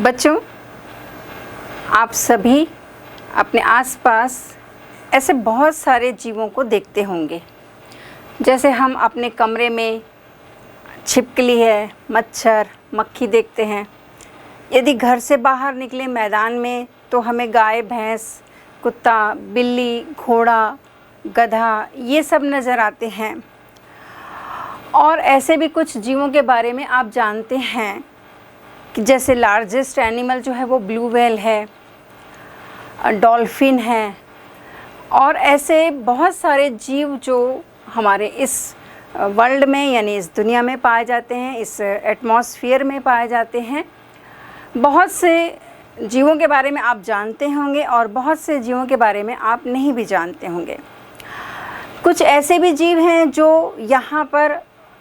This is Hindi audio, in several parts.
बच्चों, आप सभी अपने आसपास ऐसे बहुत सारे जीवों को देखते होंगे। जैसे हम अपने कमरे में छिपकली है, मच्छर, मक्खी देखते हैं। यदि घर से बाहर निकले मैदान में तो हमें गाय, भैंस, कुत्ता, बिल्ली, घोड़ा, गधा ये सब नज़र आते हैं। और ऐसे भी कुछ जीवों के बारे में आप जानते हैं कि जैसे लार्जेस्ट एनिमल जो है वो ब्लू व्हेल है, डॉल्फिन है, और ऐसे बहुत सारे जीव जो हमारे इस वर्ल्ड में यानी इस दुनिया में पाए जाते हैं, इस एटमॉस्फेयर में पाए जाते हैं। बहुत से जीवों के बारे में आप जानते होंगे और बहुत से जीवों के बारे में आप नहीं भी जानते होंगे। कुछ ऐसे भी जीव हैं जो यहाँ पर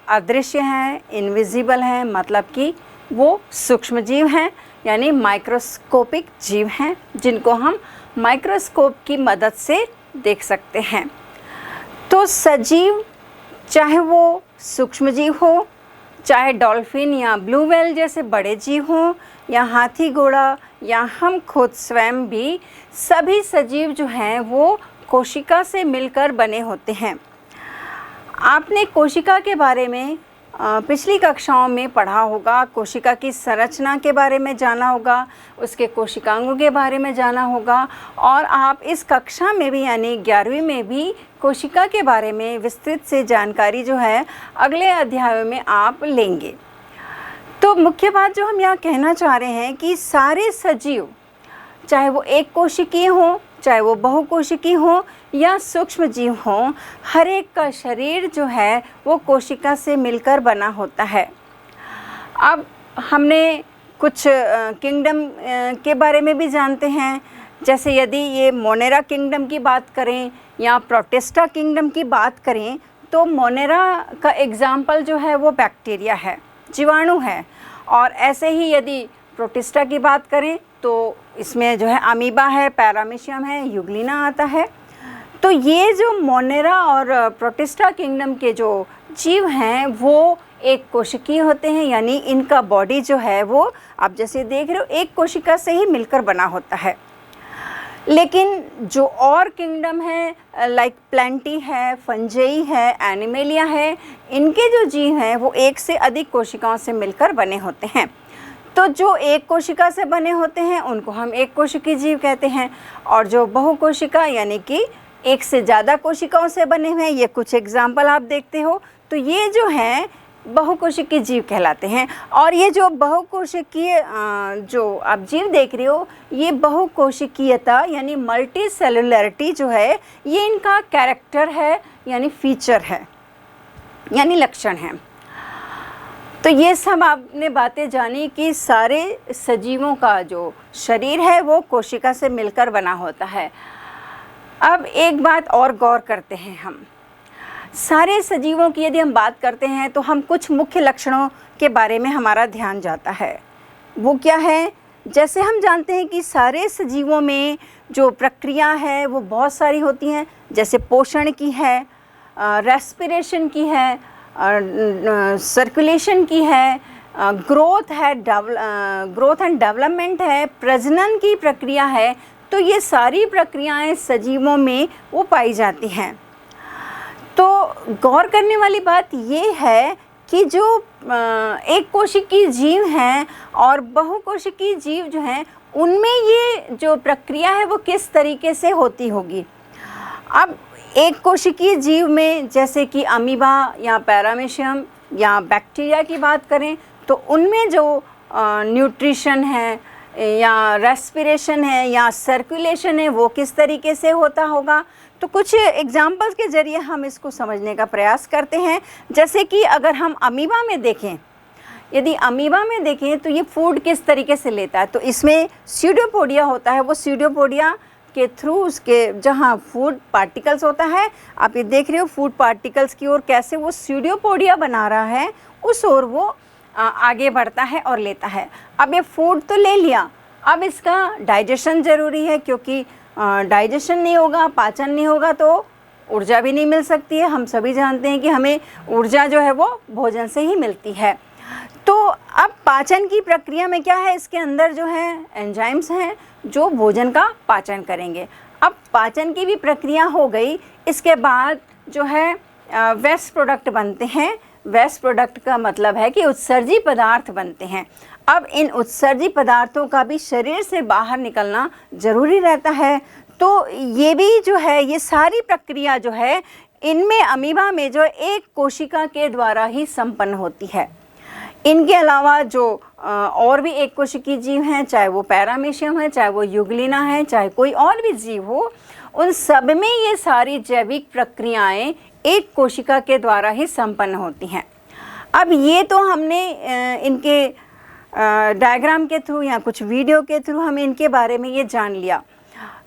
अदृश्य हैं, इनविजिबल हैं, मतलब कि वो सूक्ष्म जीव हैं, यानी माइक्रोस्कोपिक जीव हैं, जिनको हम माइक्रोस्कोप की मदद से देख सकते हैं। तो सजीव, चाहे वो सूक्ष्म जीव हो, चाहे डॉल्फिन या ब्लू व्हेल जैसे बड़े जीव हों, या हाथी, घोड़ा, या हम खुद स्वयं भी, सभी सजीव जो हैं वो कोशिका से मिलकर बने होते हैं। आपने कोशिका के बारे में पिछली कक्षाओं में पढ़ा होगा, कोशिका की संरचना के बारे में जाना होगा, उसके कोशिकांगों के बारे में जाना होगा, और आप इस कक्षा में भी यानी 11वीं में भी कोशिका के बारे में विस्तृत से जानकारी जो है अगले अध्यायों में आप लेंगे। तो मुख्य बात जो हम यहाँ कहना चाह रहे हैं कि सारे सजीव, चाहे वो एक कोशिकीय हों, चाहे वो बहुकोशिकीय हों या सूक्ष्म जीव हों, हर एक का शरीर जो है वो कोशिका से मिलकर बना होता है। अब हमने कुछ किंगडम के बारे में भी जानते हैं। जैसे यदि ये मोनेरा किंगडम की बात करें या प्रोटिस्टा किंगडम की बात करें, तो मोनेरा का एग्जाम्पल जो है वो बैक्टीरिया है, जीवाणु है। और ऐसे ही यदि प्रोटिस्टा की बात करें तो इसमें जो है अमीबा है, पैरामीशियम है, यूग्लिना आता है। तो ये जो मोनेरा और प्रोटिस्टा किंगडम के जो जीव हैं वो एक कोशिकीय होते हैं, यानी इनका बॉडी जो है वो आप जैसे देख रहे हो एक कोशिका से ही मिलकर बना होता है। लेकिन जो और किंगडम है, लाइक प्लांटी है, फंजेई है, एनिमेलिया है, इनके जो जीव हैं वो एक से अधिक कोशिकाओं से मिलकर बने होते हैं। तो जो एक कोशिका से बने होते हैं उनको हम एक कोशिकीय जीव कहते हैं, और जो बहुकोशिका यानी कि एक से ज़्यादा कोशिकाओं से बने हुए हैं, ये कुछ एग्जाम्पल आप देखते हो, तो ये जो हैं बहुकोशिकीय जीव कहलाते हैं। और ये जो बहुकोशिकीय जो आप जीव देख रहे हो, ये बहुकोशिकीयता यानी मल्टी सेलुलरिटी जो है ये इनका कैरेक्टर है, यानी फीचर है, यानी लक्षण है। तो ये सब आपने बातें जानी कि सारे सजीवों का जो शरीर है वो कोशिका से मिलकर बना होता है। अब एक बात और गौर करते हैं हम, सारे सजीवों की यदि हम बात करते हैं तो हम कुछ मुख्य लक्षणों के बारे में हमारा ध्यान जाता है। वो क्या है? जैसे हम जानते हैं कि सारे सजीवों में जो प्रक्रिया है वो बहुत सारी होती हैं, जैसे पोषण की है, रेस्पिरेशन की है, सर्कुलेशन की है, ग्रोथ है, ग्रोथ एंड डेवलपमेंट है, प्रजनन की प्रक्रिया है। तो ये सारी प्रक्रियाएं सजीवों में वो पाई जाती हैं। तो गौर करने वाली बात ये है कि जो एक कोशिकीय जीव हैं और बहुकोशिकीय जीव जो हैं उनमें ये जो प्रक्रिया है वो किस तरीके से होती होगी। अब एक कोशिकीय जीव में जैसे कि अमीबा या पैरामीशियम या बैक्टीरिया की बात करें तो उनमें जो न्यूट्रिशन है या रेस्पिरेशन है या सर्कुलेशन है वो किस तरीके से होता होगा। तो कुछ एग्जाम्पल्स के ज़रिए हम इसको समझने का प्रयास करते हैं। जैसे कि अगर हम अमीबा में देखें, यदि अमीबा में देखें तो ये फूड किस तरीके से लेता है, तो इसमें स्यूडोपोडिया होता है। वो स्यूडोपोडिया के थ्रू उसके जहाँ फूड पार्टिकल्स होता है, आप ये देख रहे हो फूड पार्टिकल्स की ओर कैसे वो स्यूडोपोडिया बना रहा है, उस ओर वो आगे बढ़ता है और लेता है। अब ये फूड तो ले लिया, अब इसका डाइजेशन ज़रूरी है, क्योंकि डाइजेशन नहीं होगा, पाचन नहीं होगा तो ऊर्जा भी नहीं मिल सकती है। हम सभी जानते हैं कि हमें ऊर्जा जो है वो भोजन से ही मिलती है। तो अब पाचन की प्रक्रिया में क्या है, इसके अंदर जो है एंजाइम्स हैं जो भोजन का पाचन करेंगे। अब पाचन की भी प्रक्रिया हो गई, इसके बाद जो है वेस्ट प्रोडक्ट बनते हैं। वेस्ट प्रोडक्ट का मतलब है कि उत्सर्जी पदार्थ बनते हैं। अब इन उत्सर्जी पदार्थों का भी शरीर से बाहर निकलना ज़रूरी रहता है। तो ये भी जो है, ये सारी प्रक्रिया जो है इनमें अमीबा में जो एक कोशिका के द्वारा ही संपन्न होती है। इनके अलावा जो और भी एक कोशिकीय जीव हैं, चाहे वो पैरामीशियम है, चाहे वो यूग्लिना है, चाहे कोई और भी जीव हो, उन सब में ये सारी जैविक प्रक्रियाएं एक कोशिका के द्वारा ही संपन्न होती हैं। अब ये तो हमने इनके डायग्राम के थ्रू या कुछ वीडियो के थ्रू हम इनके बारे में ये जान लिया,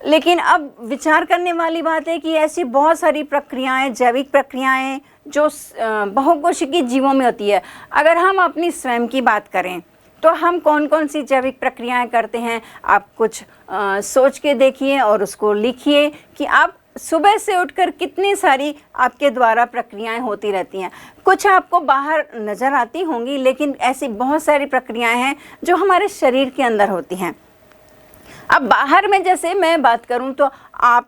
लेकिन अब विचार करने वाली बात है कि ऐसी बहुत सारी प्रक्रियाएं, जैविक प्रक्रियाएं जो बहुकोशिकीय जीवों में होती है। अगर हम अपनी स्वयं की बात करें तो हम कौन कौन सी जैविक प्रक्रियाएं करते हैं, आप कुछ सोच के देखिए और उसको लिखिए कि आप सुबह से उठकर कितनी सारी आपके द्वारा प्रक्रियाएं होती रहती हैं। कुछ आपको बाहर नज़र आती होंगी, लेकिन ऐसी बहुत सारी प्रक्रियाएं हैं जो हमारे शरीर के अंदर होती हैं। अब बाहर में जैसे मैं बात करूं तो आप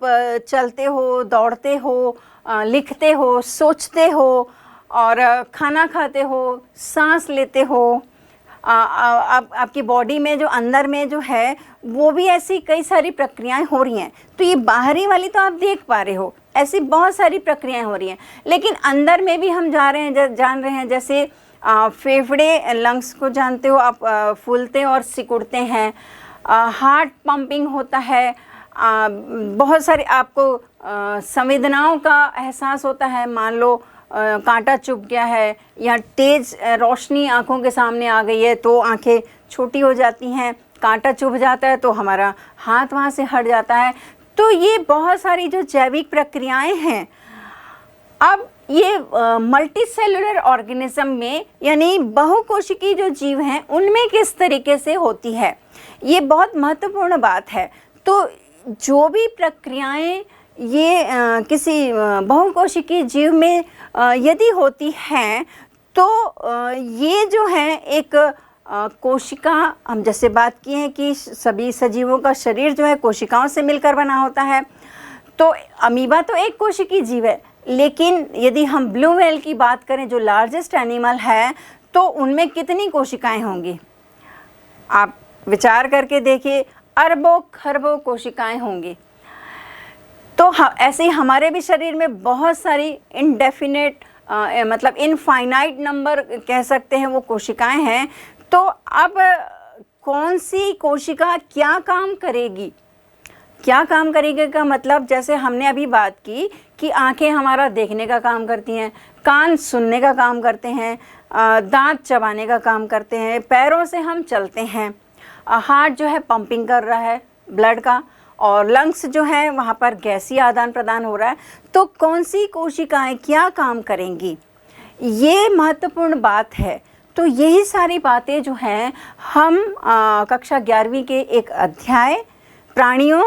चलते हो, दौड़ते हो, लिखते हो, सोचते हो और खाना खाते हो, सांस लेते हो। आपकी बॉडी में जो अंदर में जो है वो भी ऐसी कई सारी प्रक्रियाएं हो रही हैं। तो ये बाहरी वाली तो आप देख पा रहे हो, ऐसी बहुत सारी प्रक्रियाएं हो रही हैं, लेकिन अंदर में भी हम जान रहे हैं। जैसे फेफड़े, लंग्स को जानते हो आप, फूलते और सिकुड़ते हैं। हार्ट पंपिंग होता है। बहुत सारे आपको संवेदनाओं का एहसास होता है। मान लो कांटा चुभ गया है या तेज़ रोशनी आँखों के सामने आ गई है तो आँखें छोटी हो जाती हैं, कांटा चुभ जाता है तो हमारा हाथ वहाँ से हट जाता है। तो ये बहुत सारी जो जैविक प्रक्रियाएं हैं। अब ये मल्टी सेलुलर ऑर्गेनिज्म में यानी बहुकोशिकीय जो जीव हैं उनमें किस तरीके से होती है, ये बहुत महत्वपूर्ण बात है। तो जो भी प्रक्रियाएं ये किसी बहुकोशिकीय जीव में यदि होती हैं तो ये जो है एक कोशिका, हम जैसे बात की है कि सभी सजीवों का शरीर जो है कोशिकाओं से मिलकर बना होता है। तो अमीबा तो एक कोशिकीय जीव है, लेकिन यदि हम ब्लू व्हेल की बात करें जो लार्जेस्ट एनिमल है तो उनमें कितनी कोशिकाएं होंगी, आप विचार करके देखिए, अरबों खरबों कोशिकाएं होंगी। तो ऐसे ही हमारे भी शरीर में बहुत सारी इनडेफिनेट मतलब इनफाइनाइट नंबर कह सकते हैं वो कोशिकाएं हैं। तो अब कौन सी कोशिका क्या काम करेगी, क्या काम करेगी का मतलब, जैसे हमने अभी बात की कि आंखें हमारा देखने का काम करती हैं, कान सुनने का काम करते हैं, दांत चबाने का काम करते हैं, पैरों से हम चलते हैं, हार्ट जो है पंपिंग कर रहा है ब्लड का, और लंग्स जो है वहाँ पर गैसीय आदान प्रदान हो रहा है। तो कौन सी कोशिकाएं क्या काम करेंगी, ये महत्वपूर्ण बात है। तो यही सारी बातें जो हैं हम कक्षा 11वीं के एक अध्याय प्राणियों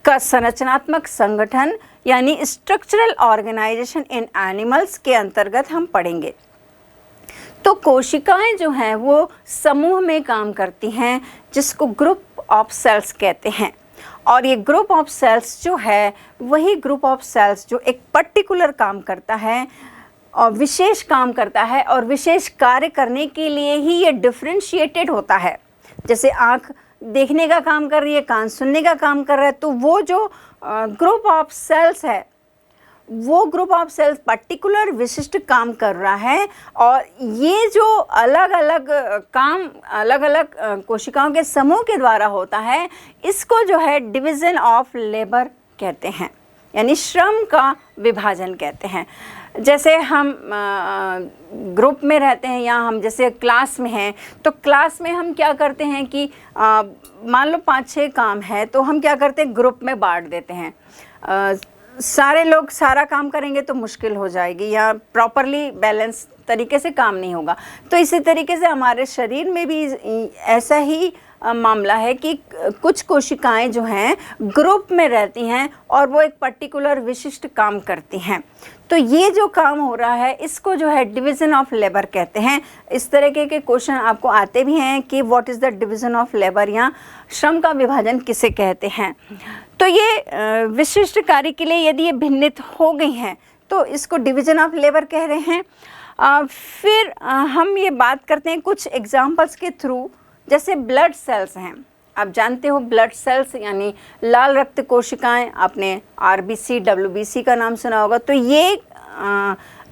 का संरचनात्मक संगठन यानी स्ट्रक्चरल ऑर्गेनाइजेशन इन एनिमल्स के अंतर्गत हम पढ़ेंगे। तो कोशिकाएं जो हैं वो समूह में काम करती हैं जिसको ग्रुप ऑफ सेल्स कहते हैं। और ये ग्रुप ऑफ सेल्स जो है वही ग्रुप ऑफ सेल्स जो एक पर्टिकुलर काम करता है और विशेष काम करता है और विशेष कार्य करने के लिए ही ये डिफरेंशिएटेड होता है। जैसे आँख देखने का काम कर रही है, कान सुनने का काम कर रहा है, तो वो जो ग्रुप ऑफ सेल्स है वो ग्रुप ऑफ सेल्स पर्टिकुलर विशिष्ट काम कर रहा है। और ये जो अलग अलग काम अलग अलग कोशिकाओं के समूह के द्वारा होता है, इसको जो है डिवीज़न ऑफ लेबर कहते हैं, यानी श्रम का विभाजन कहते हैं। जैसे हम ग्रुप में रहते हैं या हम जैसे क्लास में हैं, तो क्लास में हम क्या करते हैं कि मान लो 5-6 काम है तो हम क्या करते हैं, ग्रुप में बांट देते हैं। सारे लोग सारा काम करेंगे तो मुश्किल हो जाएगी या प्रॉपरली बैलेंस तरीके से काम नहीं होगा। तो इसी तरीके से हमारे शरीर में भी ऐसा ही मामला है कि कुछ कोशिकाएं जो हैं ग्रुप में रहती हैं और वो एक पर्टिकुलर विशिष्ट काम करती हैं। तो ये जो काम हो रहा है इसको जो है डिवीज़न ऑफ लेबर कहते हैं। इस तरीके के क्वेश्चन आपको आते भी हैं कि what is the division of labour, या श्रम का विभाजन किसे कहते हैं। तो ये विशिष्ट कार्य के लिए यदि ये भिन्नित हो गई हैं तो इसको डिवीज़न ऑफ लेबर कह रहे हैं। फिर हम ये बात करते हैं कुछ एग्जाम्पल्स के थ्रू, जैसे ब्लड सेल्स हैं। आप जानते हो ब्लड सेल्स यानी लाल रक्त कोशिकाएं, आपने आरबीसी डब्ल्यूबीसी का नाम सुना होगा। तो ये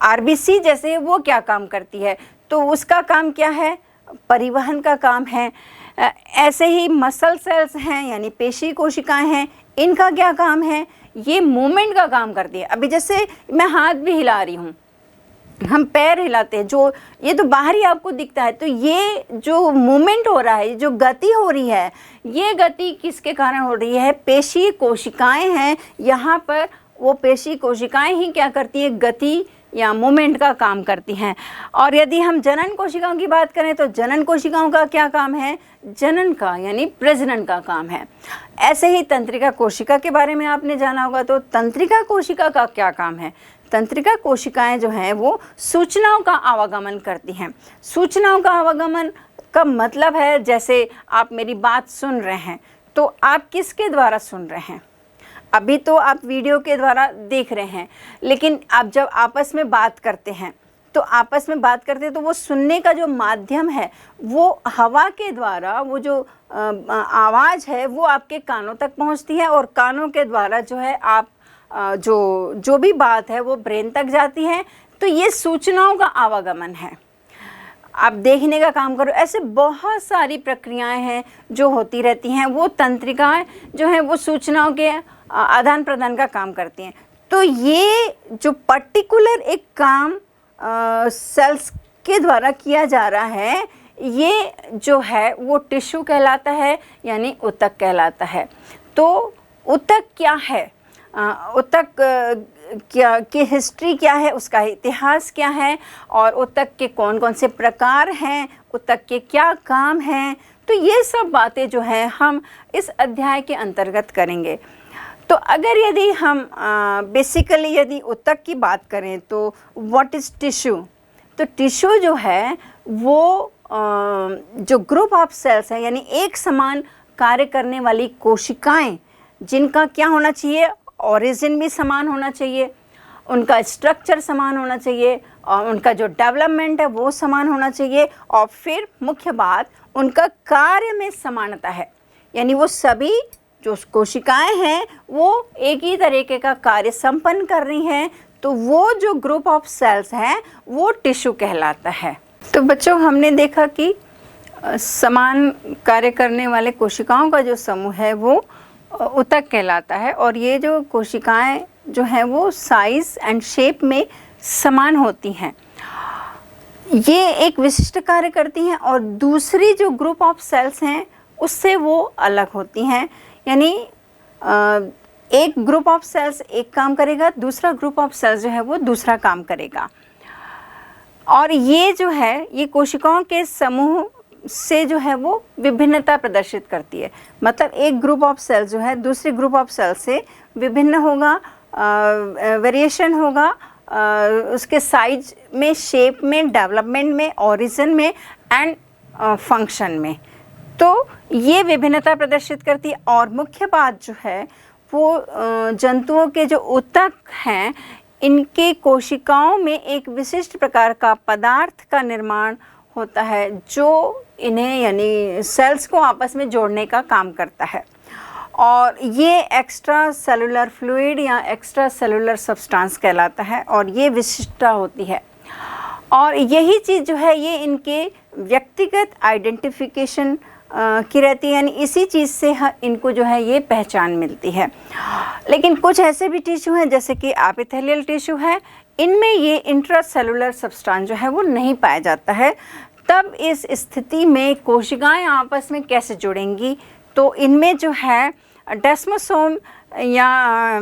आरबीसी जैसे वो क्या काम करती है, तो उसका काम क्या है, परिवहन का काम है। ऐसे ही मसल सेल्स हैं यानी पेशी कोशिकाएं हैं, इनका क्या काम है, ये मूवमेंट का काम करती है। अभी जैसे मैं हाथ भी हिला रही हूँ, हम पैर हिलाते हैं, जो ये तो बाहरी आपको दिखता है, तो ये जो मूवमेंट हो रहा है, जो गति हो रही है, ये गति किसके कारण हो रही है, पेशी कोशिकाएं हैं यहाँ पर। वो पेशी कोशिकाएं ही क्या करती हैं, गति या मूवमेंट का काम करती हैं। और यदि हम जनन कोशिकाओं की बात करें तो जनन कोशिकाओं का क्या काम है, जनन का यानी प्रजनन का काम है। ऐसे ही तंत्रिका कोशिका के बारे में आपने जाना होगा, तो तंत्रिका कोशिका का क्या काम है, तंत्रिका कोशिकाएं जो हैं वो सूचनाओं का आवागमन करती हैं। सूचनाओं का आवागमन का मतलब है, जैसे आप मेरी बात सुन रहे हैं तो आप किसके द्वारा सुन रहे हैं, अभी तो आप वीडियो के द्वारा देख रहे हैं, लेकिन आप जब आपस में बात करते हैं तो आपस में बात करते हैं तो वो सुनने का जो माध्यम है वो हवा के द्वारा, वो जो आवाज़ है वो आपके कानों तक पहुंचती है, और कानों के द्वारा जो है आप जो भी बात है वो ब्रेन तक जाती है। तो ये सूचनाओं का आवागमन है। आप देखने का काम करो, ऐसे बहुत सारी प्रक्रियाएं हैं जो होती रहती हैं। वो तंत्रिकाएं जो हैं वो सूचनाओं के आदान प्रदान का काम करती हैं। तो ये जो पर्टिकुलर एक काम सेल्स के द्वारा किया जा रहा है, ये जो है वो टिश्यू कहलाता है यानी ऊतक कहलाता है। तो ऊतक क्या है, ऊतक क्या की हिस्ट्री क्या है, उसका इतिहास क्या है, और ऊतक के कौन कौन से प्रकार हैं, ऊतक के क्या काम हैं, तो ये सब बातें जो हैं हम इस अध्याय के अंतर्गत करेंगे। तो अगर यदि हम बेसिकली यदि ऊतक की बात करें तो व्हाट इज़ टिश्यू, तो टिश्यू जो है वो जो ग्रुप ऑफ सेल्स है यानी एक समान कार्य करने वाली कोशिकाएं, जिनका क्या होना चाहिए, ओरिजिन भी समान होना चाहिए, उनका स्ट्रक्चर समान होना चाहिए, और उनका जो डेवलपमेंट है वो समान होना चाहिए, और फिर मुख्य बात उनका कार्य में समानता है, यानी वो सभी जो कोशिकाएं हैं वो एक ही तरीके का कार्य संपन्न कर रही हैं। तो वो जो ग्रुप ऑफ सेल्स हैं वो टिश्यू कहलाता है। तो बच्चों, हमने देखा कि समान कार्य करने वाले कोशिकाओं का जो समूह है वो ऊतक कहलाता है, और ये जो कोशिकाएं जो हैं वो साइज एंड शेप में समान होती हैं, ये एक विशिष्ट कार्य करती हैं, और दूसरी जो ग्रुप ऑफ सेल्स हैं उससे वो अलग होती हैं। यानी एक ग्रुप ऑफ सेल्स एक काम करेगा, दूसरा ग्रुप ऑफ सेल्स जो है वो दूसरा काम करेगा। और ये जो है ये कोशिकाओं के समूह से जो है वो विभिन्नता प्रदर्शित करती है। मतलब एक ग्रुप ऑफ सेल्स जो है दूसरे ग्रुप ऑफ सेल्स से विभिन्न होगा, वेरिएशन होगा उसके साइज में, शेप में, डेवलपमेंट में, ओरिजिन में एंड फंक्शन में। तो ये विभिन्नता प्रदर्शित करती है। और मुख्य बात जो है वो जंतुओं के जो ऊतक हैं इनके कोशिकाओं में एक विशिष्ट प्रकार का पदार्थ का निर्माण होता है जो इन्हें यानी सेल्स को आपस में जोड़ने का काम करता है, और ये एक्स्ट्रा सेलुलर फ्लूइड या एक्स्ट्रा सेलुलर सब्सटेंस कहलाता है, और ये विशिष्टता होती है। और यही चीज़ जो है ये इनके व्यक्तिगत आइडेंटिफिकेशन की रहती है, यानी इसी चीज़ से इनको जो है ये पहचान मिलती है। लेकिन कुछ ऐसे भी टिश्यू हैं जैसे कि एपिथेलियल टिश्यू है, इनमें ये इंट्रासेलुलर सब्सटेंस जो है वो नहीं पाया जाता है। तब इस स्थिति में कोशिकाएं आपस में कैसे जुड़ेंगी, तो इनमें जो है डेस्मोसोम या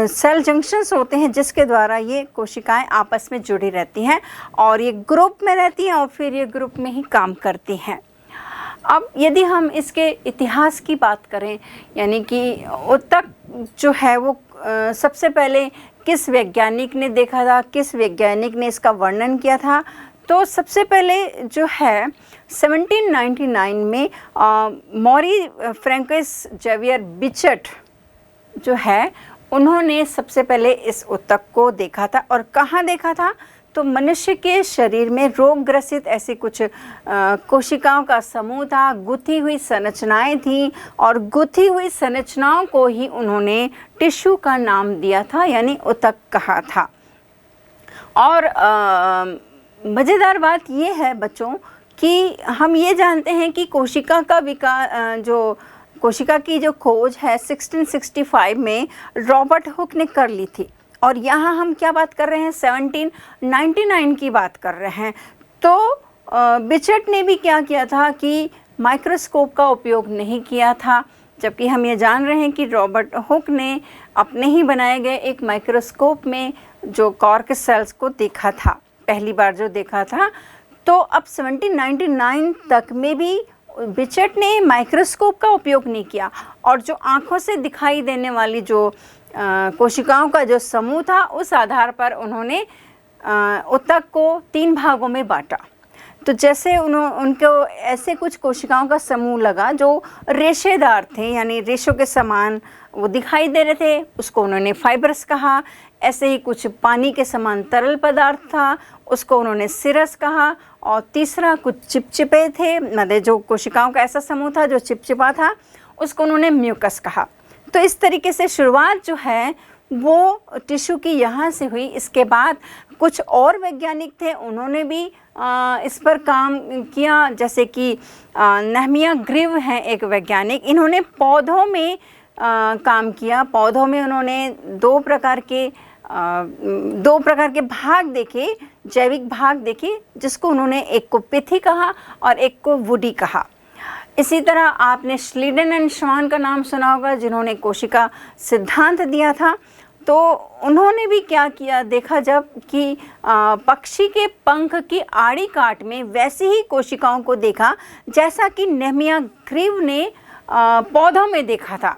सेल जंक्शंस होते हैं जिसके द्वारा ये कोशिकाएं आपस में जुड़ी रहती हैं, और ये ग्रुप में रहती हैं और फिर ये ग्रुप में ही काम करती हैं। अब यदि हम इसके इतिहास की बात करें, यानी कि ऊतक जो है वो सबसे पहले किस वैज्ञानिक ने देखा था, किस वैज्ञानिक ने इसका वर्णन किया था, तो सबसे पहले जो है 1799 में मॉरी फ्रैंकिस जेवियर बिचट जो है उन्होंने सबसे पहले इस ऊतक को देखा था। और कहाँ देखा था, तो मनुष्य के शरीर में रोग ग्रसित ऐसी कुछ कोशिकाओं का समूह था, गुथी हुई संरचनाएं थी, और गुथी हुई संरचनाओं को ही उन्होंने टिश्यू का नाम दिया था, यानी ऊतक कहा था। और मज़ेदार बात ये है बच्चों कि हम ये जानते हैं कि कोशिका का विकास कोशिका की जो खोज है 1665 में रॉबर्ट हुक ने कर ली थी, और यहाँ हम क्या बात कर रहे हैं, 1799 की बात कर रहे हैं। तो बिचट ने भी क्या किया था कि माइक्रोस्कोप का उपयोग नहीं किया था, जबकि हम ये जान रहे हैं कि रॉबर्ट हुक ने अपने ही बनाए गए एक माइक्रोस्कोप में जो कॉर्क सेल्स को देखा था, पहली बार जो देखा था। तो अब 1799 तक में भी बिचट ने माइक्रोस्कोप का उपयोग नहीं किया, और जो आँखों से दिखाई देने वाली जो कोशिकाओं का जो समूह था उस आधार पर उन्होंने ऊतक को 3 भागों में बांटा। तो जैसे उनको ऐसे कुछ कोशिकाओं का समूह लगा जो रेशेदार थे, यानी रेशों के समान वो दिखाई दे रहे थे, उसको उन्होंने फाइब्रस कहा। ऐसे ही कुछ पानी के समान तरल पदार्थ था, उसको उन्होंने सिरस कहा। और तीसरा कुछ चिपचिपे थे, मतलब जो कोशिकाओं का ऐसा समूह था जो चिपचिपा था, उसको उन्होंने म्यूकस कहा। तो इस तरीके से शुरुआत जो है वो टिश्यू की यहाँ से हुई। इसके बाद कुछ और वैज्ञानिक थे, उन्होंने भी इस पर काम किया, जैसे कि नेहमिया ग्रीव हैं एक वैज्ञानिक, इन्होंने पौधों में काम किया। पौधों में उन्होंने दो प्रकार के भाग देखे, जैविक भाग देखे, जिसको उन्होंने एक को पिथी कहा और एक को वुडी कहा। इसी तरह आपने श्लीडेन एंड श्वान का नाम सुना होगा, जिन्होंने कोशिका सिद्धांत दिया था। तो उन्होंने भी क्या किया, देखा जब कि पक्षी के पंख की आड़ी काट में वैसी ही कोशिकाओं को देखा जैसा कि नेहमिया ग्रीव ने पौधों में देखा था।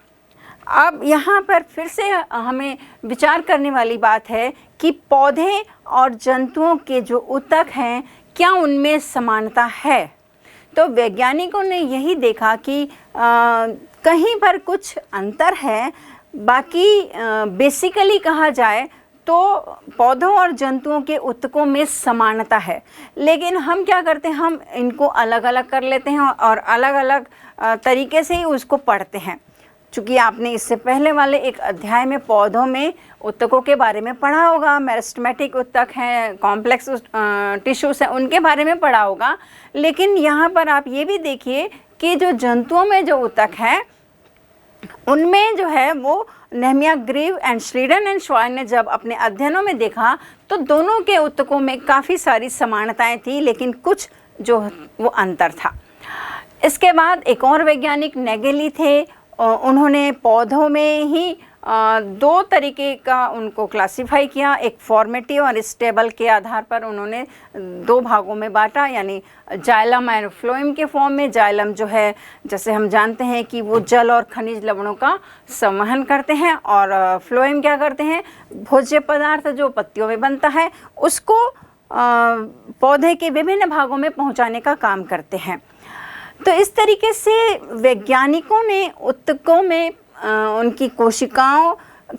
अब यहाँ पर फिर से हमें विचार करने वाली बात है कि पौधे और जंतुओं के जो ऊतक हैं, क्या उनमें समानता है। तो वैज्ञानिकों ने यही देखा कि कहीं पर कुछ अंतर है, बाकी बेसिकली कहा जाए तो पौधों और जंतुओं के ऊतकों में समानता है। लेकिन हम क्या करते हैं, हम इनको अलग अलग कर लेते हैं और अलग अलग तरीके से ही उसको पढ़ते हैं। चूँकि आपने इससे पहले वाले एक अध्याय में पौधों में ऊतकों के बारे में पढ़ा होगा, मेरिस्टेमेटिक ऊतक हैं, कॉम्प्लेक्स टिश्यूज हैं, उनके बारे में पढ़ा होगा। लेकिन यहाँ पर आप ये भी देखिए कि जो जंतुओं में जो ऊतक है उनमें जो है वो नेहमिया ग्रीव एंड श्लीडेन एंड श्वान ने जब अपने अध्ययनों में देखा तो दोनों के ऊतकों में काफ़ी सारी समानताएं थी, लेकिन कुछ जो वो अंतर था। इसके बाद एक और वैज्ञानिक नेगेली थे, उन्होंने पौधों में ही दो तरीके का उनको क्लासिफाई किया। एक फॉर्मेटिव और स्टेबल के आधार पर उन्होंने दो भागों में बांटा, यानी जाइलम एंड फ्लोएम के फॉर्म में। जाइलम जो है, जैसे हम जानते हैं कि वो जल और खनिज लवणों का संवहन करते हैं, और फ्लोएम क्या करते हैं, भोज्य पदार्थ जो पत्तियों में बनता है उसको पौधे के विभिन्न भागों में पहुँचाने का काम करते हैं। तो इस तरीके से वैज्ञानिकों ने ऊतकों में उनकी कोशिकाओं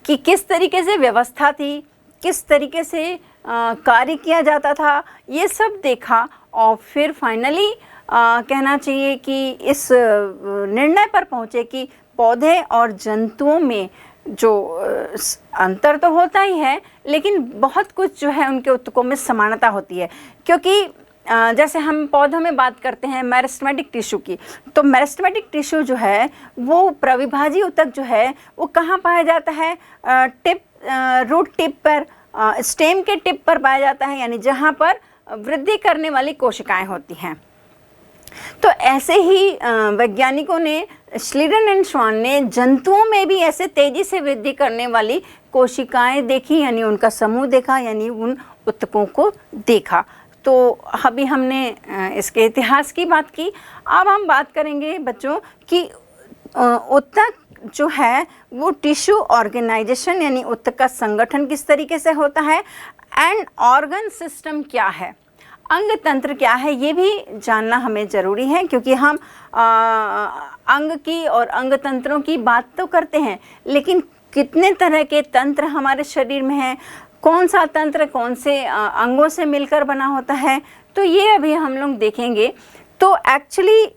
की किस तरीके से व्यवस्था थी, किस तरीके से कार्य किया जाता था, ये सब देखा। और फिर फाइनली कहना चाहिए कि इस निर्णय पर पहुँचे कि पौधे और जंतुओं में जो अंतर तो होता ही है, लेकिन बहुत कुछ जो है उनके ऊतकों में समानता होती है। क्योंकि जैसे हम पौधों में बात करते हैं मेरिस्टेमेटिक टिश्यू की, तो मेरिस्टेमेटिक टिश्यू जो है वो प्रविभाजी ऊतक जो है वो कहाँ पाया जाता है, रूट टिप पर, स्टेम के टिप पर पाया जाता है, यानी जहाँ पर वृद्धि करने वाली कोशिकाएं होती हैं। तो ऐसे ही वैज्ञानिकों ने, श्लीडेन एंड श्वान ने जंतुओं में भी ऐसे तेज़ी से वृद्धि करने वाली कोशिकाएं देखी, यानी उनका समूह देखा, यानी उन ऊतकों को देखा। तो अभी हमने इसके इतिहास की बात की। अब हम बात करेंगे बच्चों कि ऊतक जो है वो टिश्यू ऑर्गेनाइजेशन यानी ऊतक का संगठन किस तरीके से होता है, एंड ऑर्गन सिस्टम क्या है, अंग तंत्र क्या है, ये भी जानना हमें ज़रूरी है, क्योंकि हम अंग की और अंग तंत्रों की बात तो करते हैं, लेकिन कितने तरह के तंत्र हमारे शरीर में हैं, कौन सा तंत्र कौन से अंगों से मिलकर बना होता है, तो ये अभी हम लोग देखेंगे। तो एक्चुअली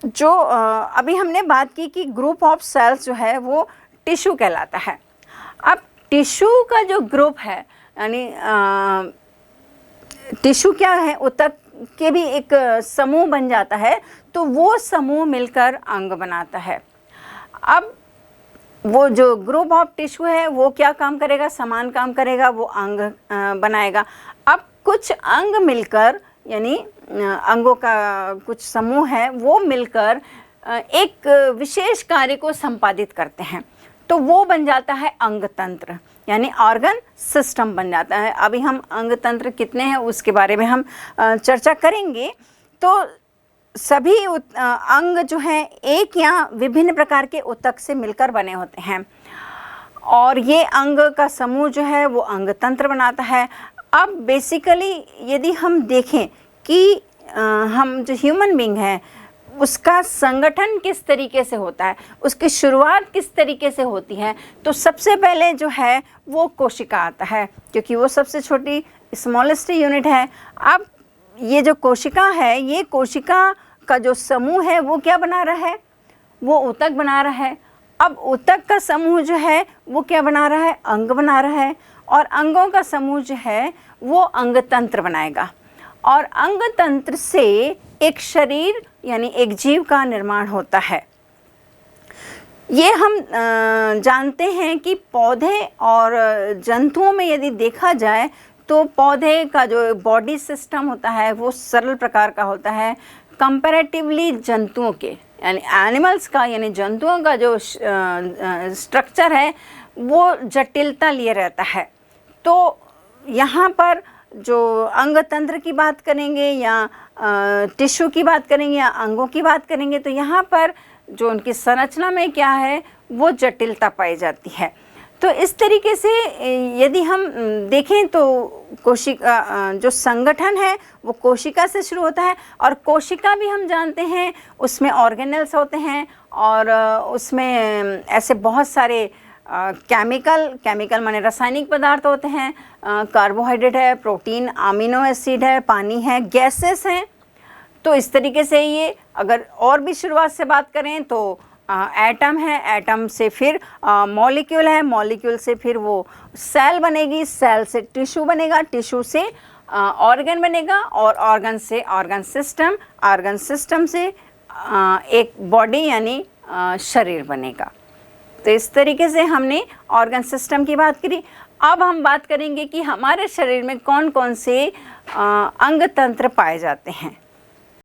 जो अभी हमने बात की कि ग्रुप ऑफ सेल्स जो है वो टिश्यू कहलाता है। अब टिश्यू का जो ग्रुप है यानी टिश्यू क्या है, ऊतक के भी एक समूह बन जाता है, तो वो समूह मिलकर अंग बनाता है। अब वो जो ग्रुप ऑफ टिश्यू है वो क्या काम करेगा, समान काम करेगा, वो अंग बनाएगा। अब कुछ अंग मिलकर यानी अंगों का कुछ समूह है वो मिलकर एक विशेष कार्य को संपादित करते हैं, तो वो बन जाता है अंग तंत्र यानी ऑर्गन सिस्टम बन जाता है। अभी हम अंग तंत्र कितने हैं उसके बारे में हम चर्चा करेंगे। तो सभी अंग जो हैं एक या विभिन्न प्रकार के ऊतक से मिलकर बने होते हैं, और ये अंग का समूह जो है वो अंग तंत्र बनाता है। अब बेसिकली यदि हम देखें कि हम जो ह्यूमन बीइंग है उसका संगठन किस तरीके से होता है, उसकी शुरुआत किस तरीके से होती है, तो सबसे पहले जो है वो कोशिका आता है, क्योंकि वो सबसे छोटी स्मॉलेस्ट यूनिट है। अब ये जो कोशिका है, ये कोशिका का जो समूह है वो क्या बना रहा है, वो ऊतक बना रहा है। अब ऊतक का समूह जो है वो क्या बना रहा है, अंग बना रहा है, और अंगों का समूह जो है वो अंग तंत्र बनाएगा, और अंग तंत्र से एक शरीर यानी एक जीव का निर्माण होता है। ये हम जानते हैं कि पौधे और जंतुओं में यदि देखा जाए तो पौधे का जो बॉडी सिस्टम होता है वो सरल प्रकार का होता है, कंपैरेटिवली जंतुओं के यानी एनिमल्स का यानी जंतुओं का जो स्ट्रक्चर है वो जटिलता लिए रहता है। तो यहाँ पर जो अंग तंत्र की बात करेंगे या टिश्यू की बात करेंगे या अंगों की बात करेंगे, तो यहाँ पर जो उनकी संरचना में क्या है वो जटिलता पाई जाती है। तो इस तरीके से यदि हम देखें तो कोशिका जो संगठन है वो कोशिका से शुरू होता है, और कोशिका भी हम जानते हैं उसमें ऑर्गेनेल्स होते हैं, और उसमें ऐसे बहुत सारे केमिकल माने रासायनिक पदार्थ होते हैं, कार्बोहाइड्रेट है, प्रोटीन, अमीनो एसिड है, पानी है, गैसेस हैं। तो इस तरीके से ये अगर और भी शुरुआत से बात करें तो एटम है, एटम से फिर मॉलिक्यूल है, मॉलिक्यूल से फिर वो सेल बनेगी, सेल से टिश्यू बनेगा, टिश्यू से ऑर्गन बनेगा, और ऑर्गन से ऑर्गन सिस्टम, ऑर्गन सिस्टम से एक बॉडी यानी शरीर बनेगा। तो इस तरीके से हमने ऑर्गन सिस्टम की बात करी। अब हम बात करेंगे कि हमारे शरीर में कौन कौन से अंग तंत्र पाए जाते हैं।